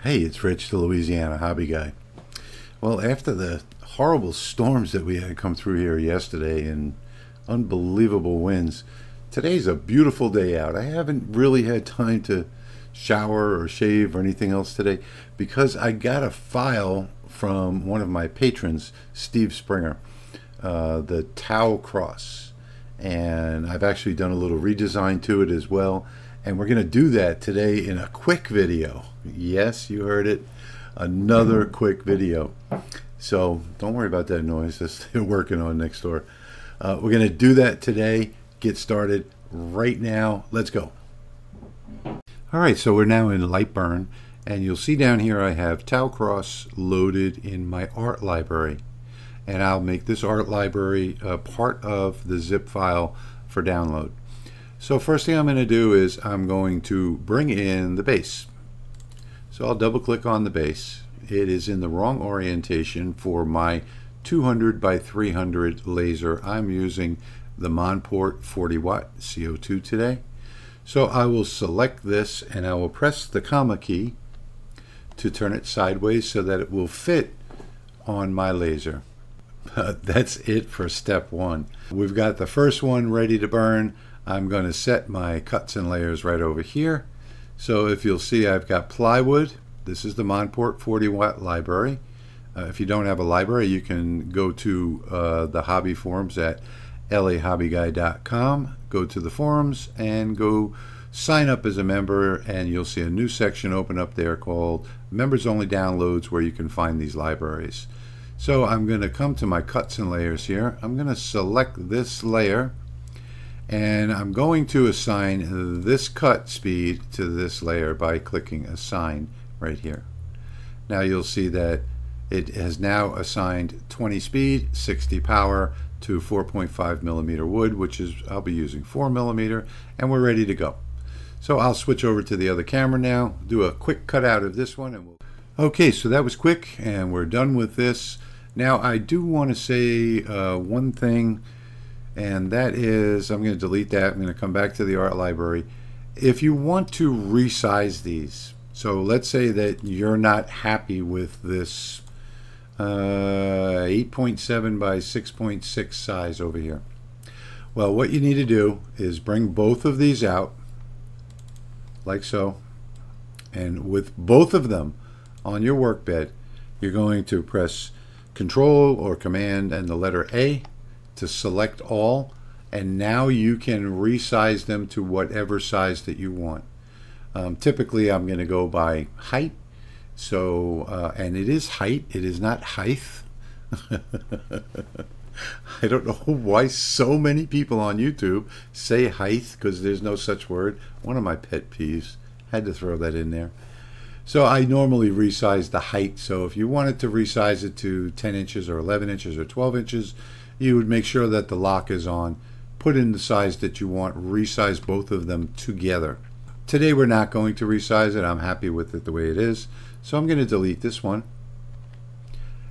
Hey, it's Rich, the Louisiana Hobby Guy. Well, after the horrible storms that we had come through here yesterday and unbelievable winds, today's a beautiful day out. I haven't really had time to shower or shave or anything else today because I got a file from one of my patrons, Steve Springer, the Tau Cross. And I've actually done a little redesign to it as well. And we're going to do that today in a quick video. Yes, you heard it. Another quick video. So don't worry about that noise that they're working on next door. We're going to do that today. Get started right now. Let's go. All right, so we're now in Lightburn. And you'll see down here I have Tau Cross loaded in my art library. And I'll make this art library a part of the zip file for download. So first thing I'm going to do is I'm going to bring in the base. So I'll double click on the base. It is in the wrong orientation for my 200 by 300 laser. I'm using the Monport 40 watt CO2 today. So I will select this and I will press the comma key to turn it sideways so that it will fit on my laser. That's it for step one. We've got the first one ready to burn. I'm going to set my cuts and layers right over here. So if you'll see, I've got Plywood. This is the Monport 40 watt library. If you don't have a library, you can go to the hobby forums at lahobbyguy.com, go to the forums and go sign up as a member, and you'll see a new section open up there called Members Only Downloads, where you can find these libraries. So I'm going to come to my cuts and layers here. I'm going to select this layer. And I'm going to assign this cut speed to this layer by clicking assign right here. Now you'll see that it has now assigned 20 speed, 60 power to 4.5 millimeter wood, which is, I'll be using 4 millimeter, and we're ready to go. So I'll switch over to the other camera now, do a quick cutout of this one. Okay, so that was quick and we're done with this. Now I do want to say one thing, and that is, I'm going to delete that. I'm going to come back to the art library. If you want to resize these, so let's say that you're not happy with this 8.7 by 6.6 size over here. Well, what you need to do is bring both of these out, like so. And with both of them on your workbed, you're going to press Control or Command and the letter A to select all, and now you can resize them to whatever size that you want. Typically I'm going to go by height, so and it is height, it is not height. I don't know why so many people on YouTube say height, because there's no such word. One of my pet peeves. Had to throw that in there. So I normally resize the height, so if you wanted to resize it to 10 inches or 11 inches or 12 inches, you would make sure that the lock is on, put in the size that you want, resize both of them together. Today we're not going to resize it. I'm happy with it the way it is. So I'm going to delete this one.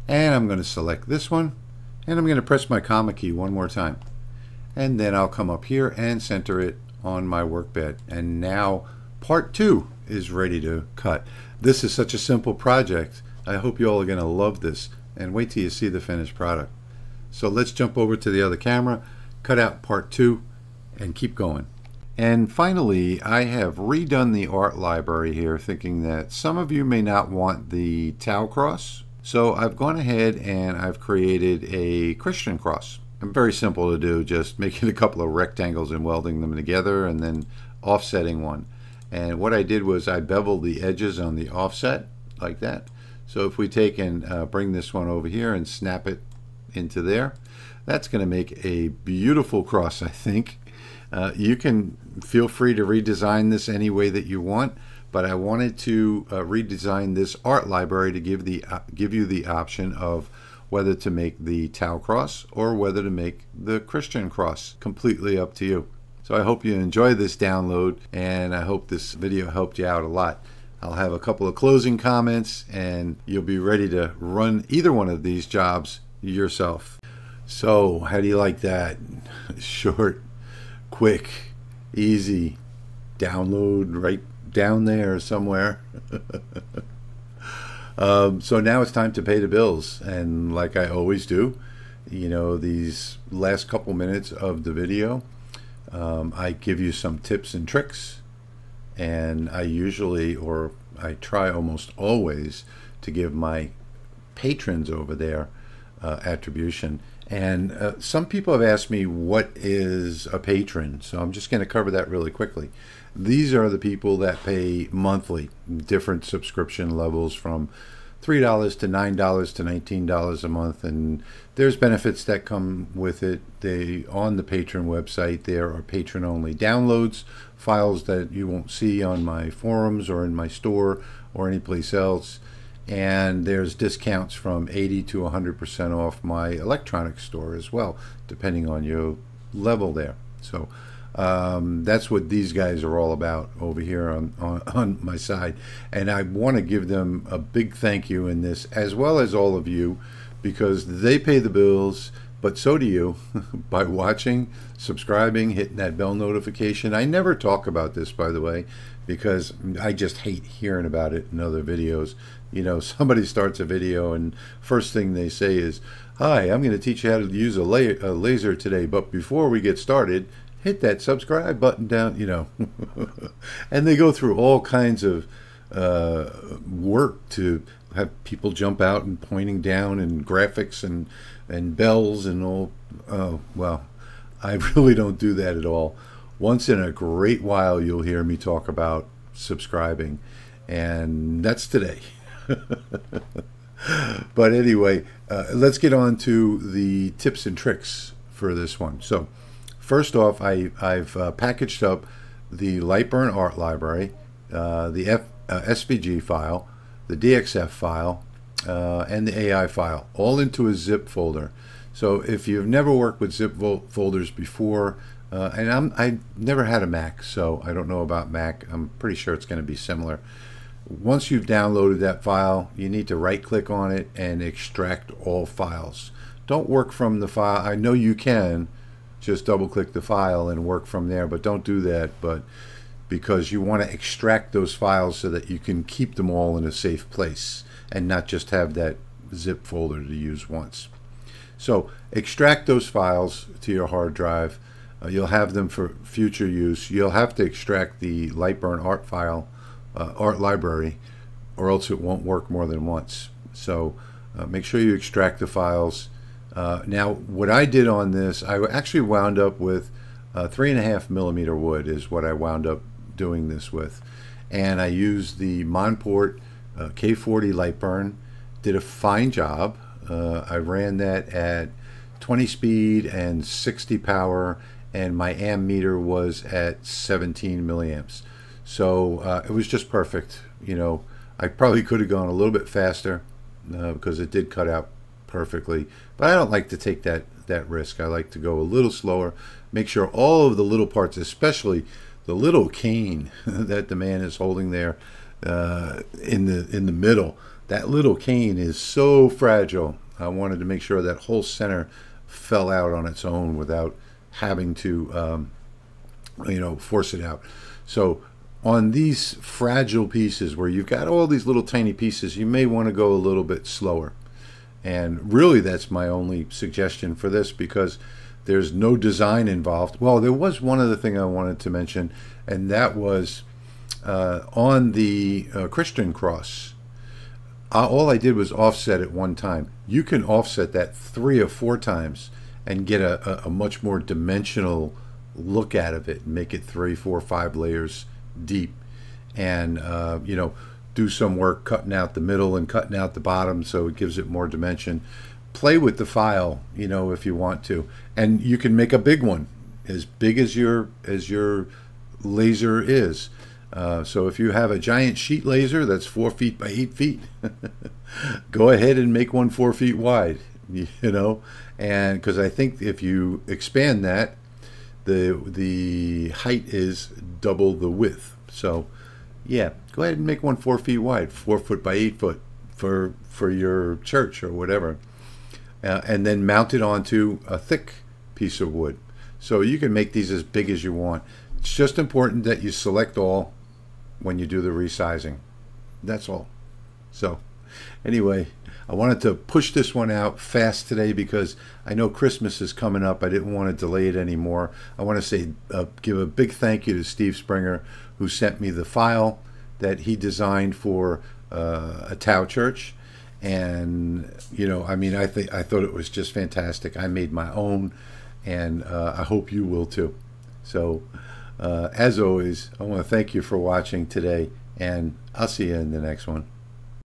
And I'm going to select this one. And I'm going to press my comma key one more time. And then I'll come up here and center it on my workbed. And now part 2 is ready to cut. This is such a simple project. I hope you all are going to love this. And wait till you see the finished product. So let's jump over to the other camera, cut out part 2, and keep going. And finally, I have redone the art library here, thinking that some of you may not want the Tau cross. So I've gone ahead and I've created a Christian cross. And very simple to do, just making a couple of rectangles and welding them together and then offsetting one. And what I did was I beveled the edges on the offset like that. So if we take and bring this one over here and snap it into there, that's going to make a beautiful cross, I think. You can feel free to redesign this any way that you want, but I wanted to redesign this art library to give you the option of whether to make the Tau cross or whether to make the Christian cross. Completely up to you. So I hope you enjoy this download, and I hope this video helped you out a lot. I'll have a couple of closing comments and you'll be ready to run either one of these jobs yourself. So how do you like that? Short, quick, easy download right down there somewhere. So now it's time to pay the bills, and like I always do, you know, these last couple minutes of the video, I give you some tips and tricks, and I usually, or I try almost always, to give my patrons over there attribution. And some people have asked me, what is a patron? So I'm just going to cover that really quickly. These are the people that pay monthly, different subscription levels from $3 to $9 to $19 a month, and there's benefits that come with it. On the Patreon website, there are patron-only downloads, files that you won't see on my forums or in my store or anyplace else, and there's discounts from 80 to 100% off my electronics store as well, depending on your level there. So that's what these guys are all about over here on my side, and I want to give them a big thank you in this, as well as all of you, because they pay the bills, but so do you by watching, subscribing, hitting that bell notification. I never talk about this, by the way, because I just hate hearing about it in other videos. You know, somebody starts a video and first thing they say is, "Hi, I'm going to teach you how to use a laser today, but before we get started, hit that subscribe button down," you know. And they go through all kinds of work to have people jump out and pointing down and graphics and bells and all. Well, I really don't do that at all. Once in a great while you'll hear me talk about subscribing, and that's today. But anyway, let's get on to the tips and tricks for this one. So first off, I've packaged up the Lightburn art library, the SVG file, the DXF file, and the AI file, all into a zip folder. So if you've never worked with zip folders before, and I never had a Mac, so I don't know about Mac. I'm pretty sure it's going to be similar. Once you've downloaded that file, you need to right-click on it and extract all files. Don't work from the file. I know you can just double-click the file and work from there, but don't do that. But because you want to extract those files so that you can keep them all in a safe place and not just have that zip folder to use once. So extract those files to your hard drive. You'll have them for future use. You'll have to extract the Lightburn art file, art library, or else it won't work more than once. So make sure you extract the files. Now, what I did on this, I actually wound up with 3.5 millimeter wood is what I wound up doing this with, and I used the Monport K40 Lightburn. Did a fine job. I ran that at 20 speed and 60 power, and my amp meter was at 17 milliamps. So it was just perfect. You know, I probably could have gone a little bit faster because it did cut out perfectly, but I don't like to take that risk. I like to go a little slower, make sure all of the little parts, especially the little cane that the man is holding there in the middle, that little cane is so fragile. I wanted to make sure that whole center fell out on its own without having to you know, force it out. So on these fragile pieces where you've got all these little tiny pieces, you may want to go a little bit slower. And really that's my only suggestion for this, because there's no design involved. Well, there was one other thing I wanted to mention, and that was on the Christian cross. All I did was offset it one time. You can offset that 3 or 4 times and get a much more dimensional look out of it and make it 3, 4, 5 layers deep, and you know, do some work cutting out the middle and cutting out the bottom so it gives it more dimension. Play with the file, you know, if you want to, and you can make a big one, as big as your laser is. So if you have a giant sheet laser that's 4 feet by 8 feet, go ahead and make one 4 feet wide, you know, and because I think if you expand that, the height is double the width. So yeah, go ahead and make one 4 feet wide, 4 foot by 8 foot for your church or whatever, and then mount it onto a thick piece of wood. So you can make these as big as you want. It's just important that you select all when you do the resizing. That's all. So anyway, I wanted to push this one out fast today because I know Christmas is coming up. I didn't want to delay it anymore. I want to say, give a big thank you to Steve Springer, who sent me the file that he designed for a Tao church. And, you know, I mean, I thought it was just fantastic. I made my own, and I hope you will too. So, as always, I want to thank you for watching today, and I'll see you in the next one.